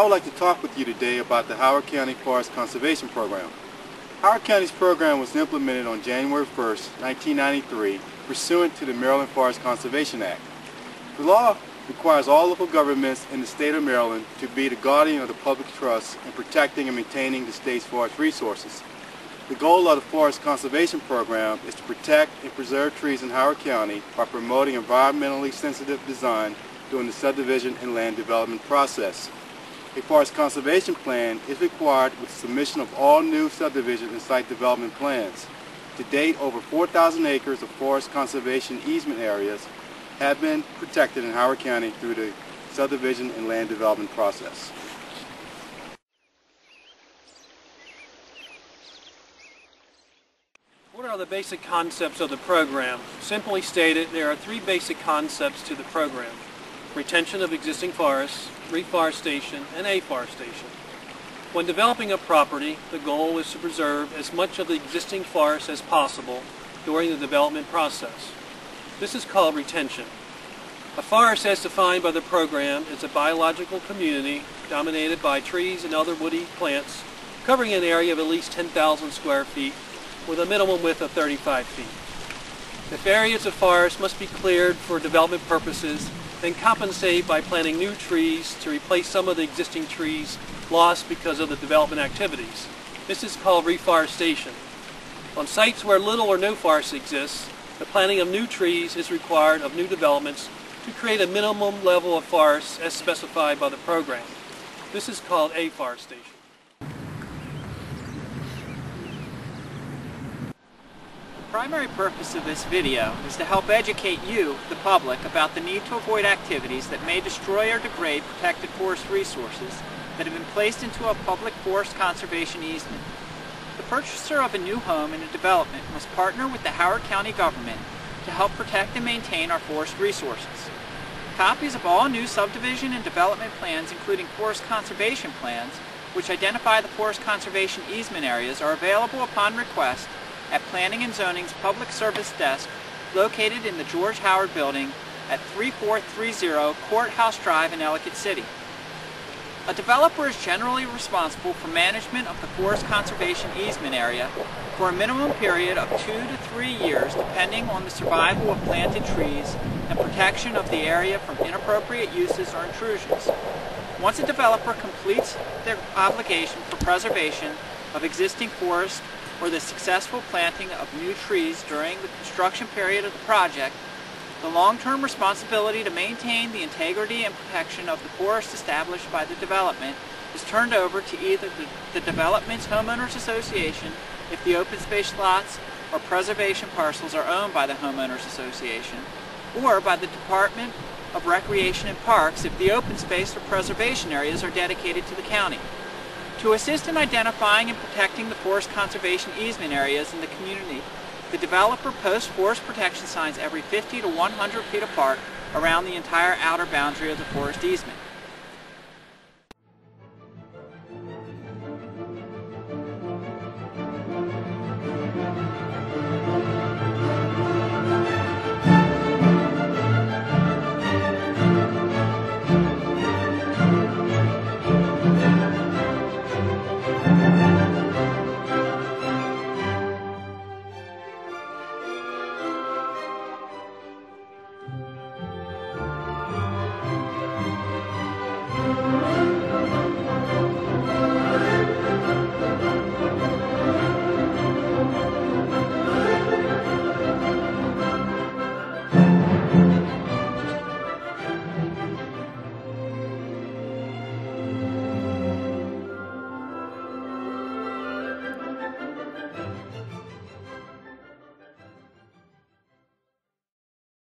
would like to talk with you today about the Howard County Forest Conservation Program. Howard County's program was implemented on January 1st, 1993, pursuant to the Maryland Forest Conservation Act. The law requires all local governments in the state of Maryland to be the guardian of the public trust in protecting and maintaining the state's forest resources. The goal of the Forest Conservation Program is to protect and preserve trees in Howard County by promoting environmentally sensitive design during the subdivision and land development process. A forest conservation plan is required with the submission of all new subdivision and site development plans. To date, over 4,000 acres of forest conservation easement areas have been protected in Howard County through the subdivision and land development process. What are the basic concepts of the program? Simply stated, there are three basic concepts to the program: retention of existing forests, reforestation, and afforestation. When developing a property, the goal is to preserve as much of the existing forest as possible during the development process. This is called retention. A forest, as defined by the program, is a biological community dominated by trees and other woody plants covering an area of at least 10,000 square feet with a minimum width of 35 feet. If areas of forest must be cleared for development purposes, then compensate by planting new trees to replace some of the existing trees lost because of the development activities. This is called reforestation. On sites where little or no forest exists, the planting of new trees is required of new developments to create a minimum level of forest as specified by the program. This is called afforestation. The primary purpose of this video is to help educate you, the public, about the need to avoid activities that may destroy or degrade protected forest resources that have been placed into a public forest conservation easement. The purchaser of a new home in a development must partner with the Howard County government to help protect and maintain our forest resources. Copies of all new subdivision and development plans, including forest conservation plans, which identify the forest conservation easement areas, are available upon request at Planning and Zoning's Public Service Desk located in the George Howard Building at 3430 Courthouse Drive in Ellicott City. A developer is generally responsible for management of the forest conservation easement area for a minimum period of 2 to 3 years, depending on the survival of planted trees and protection of the area from inappropriate uses or intrusions. Once a developer completes their obligation for preservation of existing forest or the successful planting of new trees during the construction period of the project, the long-term responsibility to maintain the integrity and protection of the forest established by the development is turned over to either the development's homeowners association if the open space lots or preservation parcels are owned by the homeowners association, or by the Department of Recreation and Parks if the open space or preservation areas are dedicated to the county. To assist in identifying and protecting the forest conservation easement areas in the community, the developer posts forest protection signs every 50 to 100 feet apart around the entire outer boundary of the forest easement.